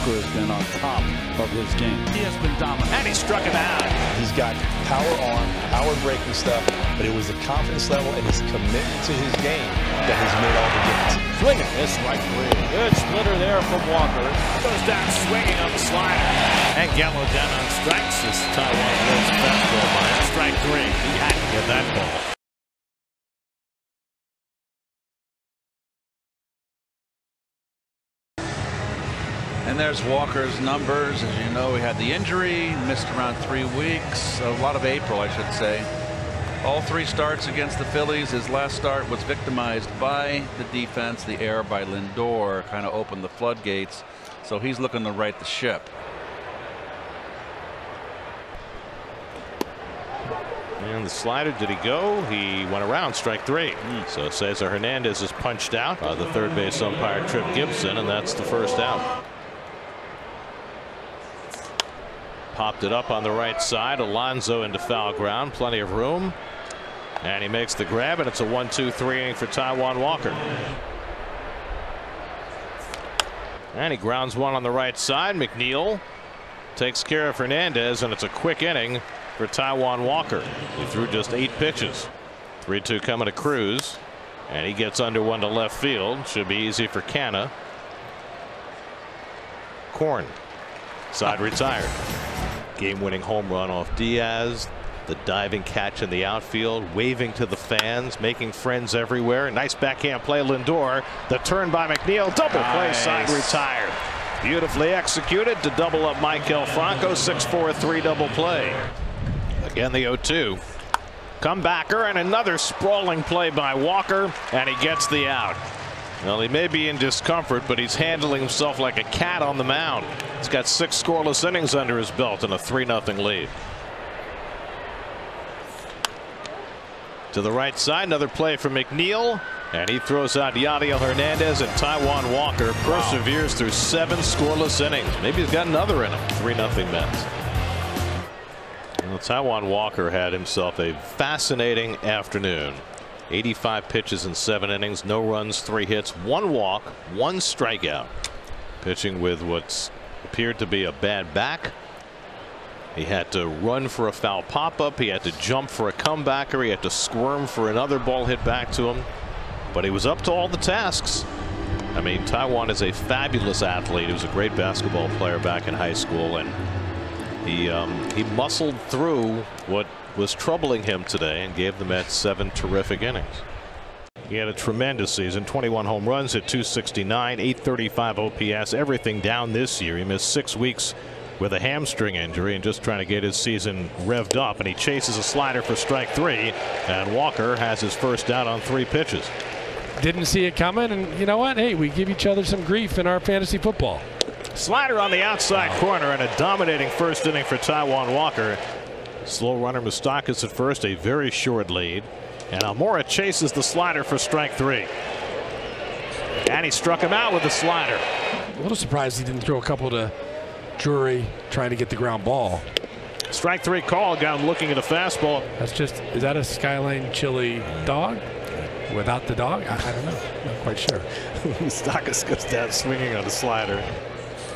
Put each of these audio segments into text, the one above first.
Walker has been on top of his game. He has been dominant. And he struck him out. He's got power arm, power breaking stuff, but it was the confidence level and his commitment to his game that has made all the difference. Swinging this strike three. Good splitter there from Walker. Goes down swinging on the slider. And Gallo down on strikes as Taijuan throws the fastball by him. Strike three. He had to get that ball. And there's Walker's numbers. As you know, he had the injury, missed around 3 weeks, a lot of April, I should say. All 3 starts against the Phillies. His last start was victimized by the defense. The error by Lindor kind of opened the floodgates. So he's looking to right the ship. And the slider, did he go? He went around, strike three. So Cesar Hernandez is punched out by the third base umpire Trip Gibson, and that's the first out. Popped it up on the right side. Alonso into foul ground. Plenty of room. And he makes the grab, and it's a 1-2-3 inning for Taijuan Walker. And he grounds one on the right side. McNeil takes care of Hernandez, and it's a quick inning for Taijuan Walker. He threw just 8 pitches. 3-2 coming to Cruz. And he gets under one to left field. Should be easy for Canha. Korn. Side retired. Game-winning home run off Diaz. The diving catch in the outfield, waving to the fans, making friends everywhere. Nice backhand play, Lindor. The turn by McNeil, double play, side retired. Beautifully executed to double up Maikel Franco, 6-4-3 double play. Again, the 0-2. Comebacker and another sprawling play by Walker, and he gets the out. Well, he may be in discomfort, but he's handling himself like a cat on the mound. He's got 6 scoreless innings under his belt and a 3-0 lead. To the right side, another play from McNeil, and he throws out Yadiel Hernandez, and Taijuan Walker perseveres through 7 scoreless innings. Maybe he's got another in him. 3-0 Mets. Well, Taijuan Walker had himself a fascinating afternoon. 85 pitches in 7 innings, no runs, 3 hits, 1 walk, 1 strikeout. Pitching with what appeared to be a bad back. He had to run for a foul pop-up. He had to jump for a comebacker. He had to squirm for another ball hit back to him. But he was up to all the tasks. I mean, Taijuan is a fabulous athlete. He was a great basketball player back in high school, and he muscled through what was troubling him today and gave the Mets 7 terrific innings. He had a tremendous season. 21 home runs at .269, 835 OPS. Everything down this year. He missed 6 weeks with a hamstring injury and just trying to get his season revved up, and he chases a slider for strike 3, and Walker has his first out on 3 pitches. Didn't see it coming, and you know what? Hey, we give each other some grief in our fantasy football. Slider on the outside corner, and a dominating first inning for Taijuan Walker. Slow runner Moustakas at first, a very short lead, and Almora chases the slider for strike 3. And he struck him out with the slider. A little surprised he didn't throw a couple to Drury trying to get the ground ball. Strike 3 call. Got him looking at a fastball. That's just, is that a Skyline chili dog without the dog? I don't know, not quite sure. Moustakas goes down swinging on the slider,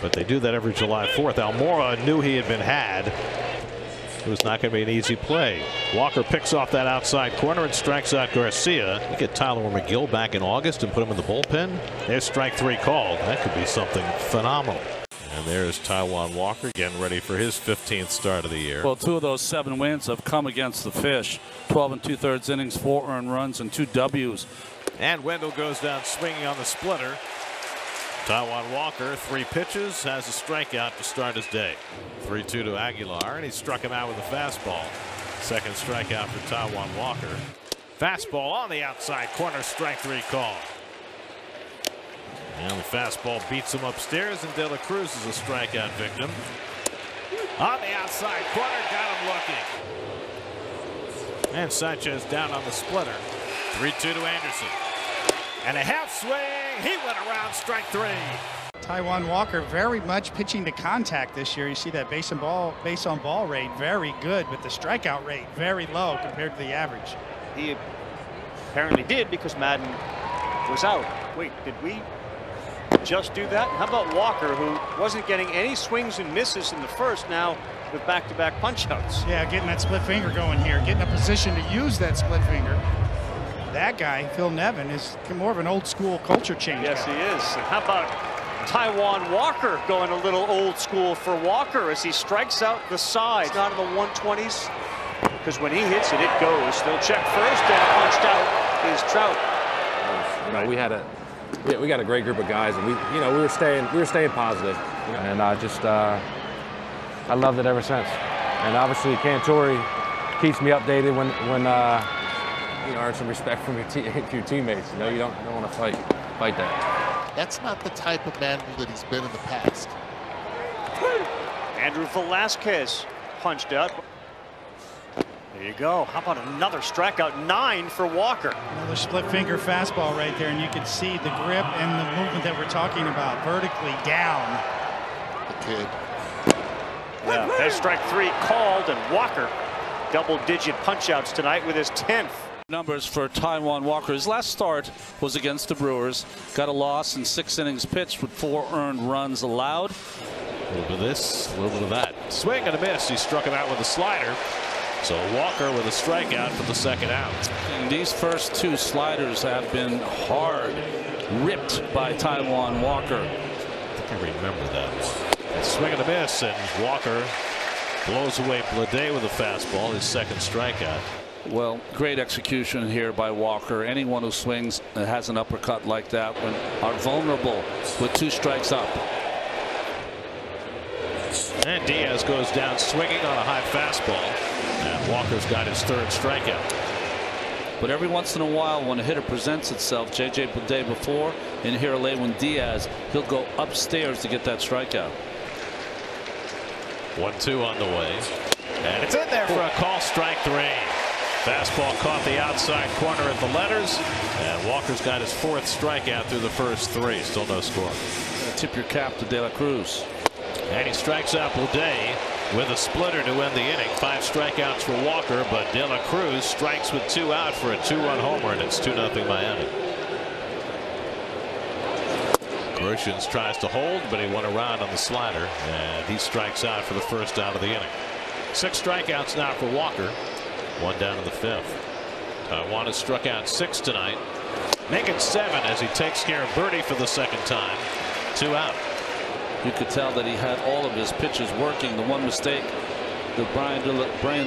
but they do that every July 4th. Almora knew he had been had. It was not going to be an easy play. Walker picks off that outside corner and strikes out Garcia. You get Tyler McGill back in August and put him in the bullpen. There's strike 3 called. That could be something phenomenal. And there's Taijuan Walker getting ready for his 15th start of the year. Well, 2 of those 7 wins have come against the Fish. 12 2/3 innings, 4 earned runs, and 2 Ws. And Wendell goes down swinging on the splitter. Taijuan Walker, 3 pitches, has a strikeout to start his day. 3-2 to Aguilar, and he struck him out with a fastball. Second strikeout for Taijuan Walker. Fastball on the outside corner, strike 3 call. And the fastball beats him upstairs, and De La Cruz is a strikeout victim. On the outside corner, got him looking. And Sanchez down on the splitter. 3-2 to Anderson. And a half swing. He went around, strike 3. Taijuan Walker very much pitching to contact this year. You see that base on ball rate very good, but the strikeout rate very low compared to the average. He apparently did because Madden was out. Wait, did we? just do that? How about Walker, who wasn't getting any swings and misses in the first, now with back-to-back punch-outs? Yeah, getting that split finger going here, getting a position to use that split finger. That guy, Phil Nevin, is more of an old-school culture change. Yes, guy. he is. And how about Taijuan Walker going a little old school for Walker as he strikes out the side? Not in the 120s, because when he hits it, it goes. They'll check first, and punched out is Trout. You know, we got a great group of guys, and we were staying positive, and I loved it ever since. And obviously, Cantore keeps me updated when earn some respect from your teammates. You know, you don't want to fight that. That's not the type of man that he's been in the past. Andrew Velasquez punched out. There you go. How about another strikeout? 9 for Walker. Another split finger fastball right there, and you can see the grip and the movement that we're talking about, vertically down. The kid. Yeah, that's strike 3 called, and Walker double-digit punch-outs tonight with his 10th. Numbers for Taijuan Walker. His last start was against the Brewers. Got a loss in 6 innings pitched with 4 earned runs allowed. A little bit of this, a little bit of that. Swing and a miss. He struck him out with a slider. So Walker with a strikeout for the second out. And these first 2 sliders have been hard ripped by Taijuan Walker. I think I remember that one. Swing and a miss, and Walker blows away Bleday with a fastball, his second strikeout. Well, great execution here by Walker. Anyone who swings and has an uppercut like that are vulnerable with 2 strikes up. And Diaz goes down swinging on a high fastball. And Walker's got his 3rd strikeout. But every once in a while, when a hitter presents itself, J.J. Bleday before, and here Lewin Diaz, he'll go upstairs to get that strikeout. 1-2 on the way. And it's in there for a call, strike 3. Fastball caught the outside corner at the letters, and Walker's got his 4th strikeout through the first 3. Still no score. Tip your cap to De La Cruz. And he strikes out Bleday with a splitter to end the inning. 5 strikeouts for Walker, but De La Cruz strikes with 2 out for a 2-run homer, and it's 2-0 Miami. Groshans tries to hold, but he went around on the slider, and he strikes out for the first out of the inning. 6 strikeouts now for Walker. 1 down in the 5th. Taijuan has struck out 6 tonight, making 7 as he takes care of Birdie for the second time. 2 out. You could tell that he had all of his pitches working. The one mistake, the Brian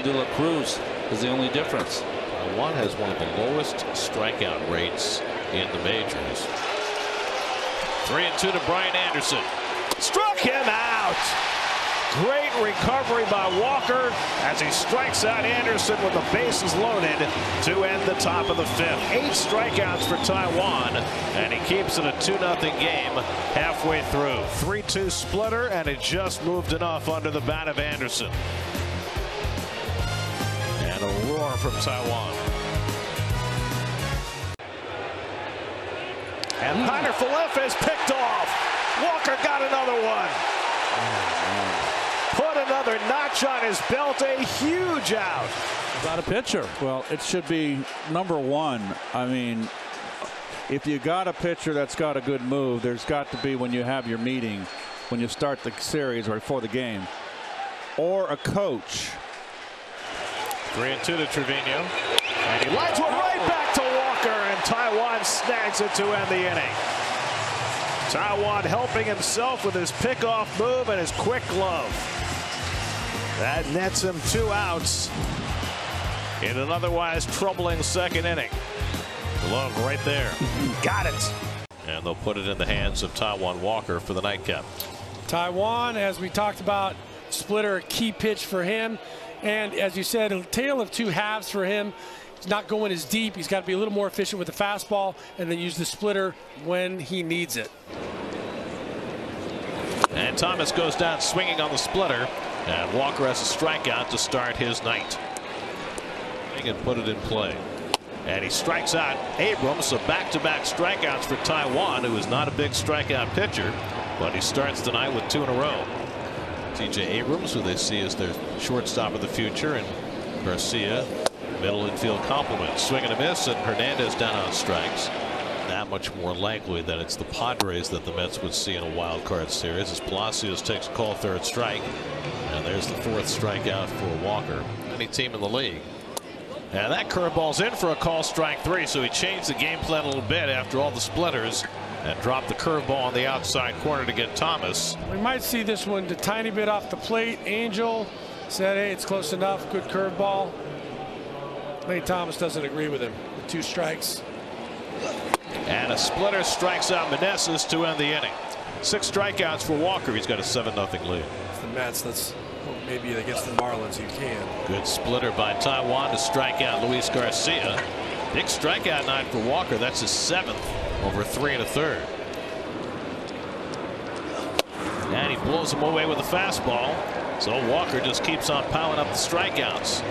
De La Cruz, is the only difference. Taijuan has one of the lowest strikeout rates in the majors. 3-2 to Brian Anderson. Struck him out. Great recovery by Walker as he strikes out Anderson with the bases loaded to end the top of the 5th. 8 strikeouts for Taijuan, and he keeps it a 2-0 game halfway through. 3-2 splitter, and it just moved enough under the bat of Anderson. And a roar from Taijuan. And Piner Falefa is picked off. Walker got another one. Put another notch on his belt. A huge out. Got a pitcher. Well, it should be number 1. I mean, if you got a pitcher that's got a good move, there's got to be, when you have your meeting, when you start the series or before the game, or a coach. 3-2 to Trevino. And he lines one right back to Walker, and Taijuan snags it to end the inning. Taijuan helping himself with his pickoff move and his quick glove. That nets him 2 outs in an otherwise troubling second inning. Glove right there. Got it. And they'll put it in the hands of Taijuan Walker for the nightcap. Taijuan, as we talked about, splitter, a key pitch for him. And as you said, a tale of 2 halves for him. He's not going as deep. He's got to be a little more efficient with the fastball and then use the splitter when he needs it. And Thomas goes down swinging on the splitter. And Walker has a strikeout to start his night. And put it in play. And he strikes out Abrams. So back-to-back strikeouts for Taijuan, who is not a big strikeout pitcher, but he starts tonight with 2 in a row. TJ Abrams, who they see as their shortstop of the future, and Garcia, middle infield complement. Swing and a miss, and Hernandez down on strikes. that much more likely that it's the Padres that the Mets would see in a wild card series as Palacios takes a call, third strike. And there's the fourth strikeout for Walker. Any team in the league. And that curveball's in for a call, strike three. So he changed the game plan a little bit after all the splitters and dropped the curveball on the outside corner to get Thomas. We might see this one a tiny bit off the plate. Angel said, hey, it's close enough. Good curveball. Lane Thomas doesn't agree with him. With 2 strikes. And a splitter strikes out Meneses to end the inning. 6 strikeouts for Walker. He's got a 7-0 lead. It's the Mets. Let's hope maybe against the Marlins you can. Good splitter by Taijuan to strike out Luis Garcia. Big strikeout night for Walker. That's his 7th over 3 1/3. And he blows him away with a fastball. So Walker just keeps on piling up the strikeouts.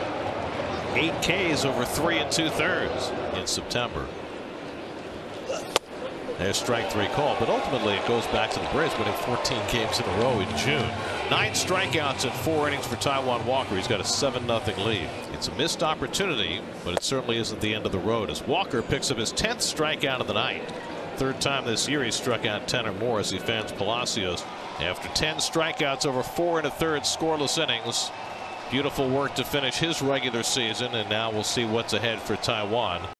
8 Ks over 3 2/3 in September. There's strike 3 call, but ultimately it goes back to the Braves winning 14 games in a row in June. 9 strikeouts in 4 innings for Taijuan Walker. He's got a 7-0 lead. It's a missed opportunity, but it certainly isn't the end of the road as Walker picks up his 10th strikeout of the night. 3rd time this year he struck out 10 or more as he fans Palacios. After 10 strikeouts over 4 1/3 scoreless innings. Beautiful work to finish his regular season, and now we'll see what's ahead for Taijuan.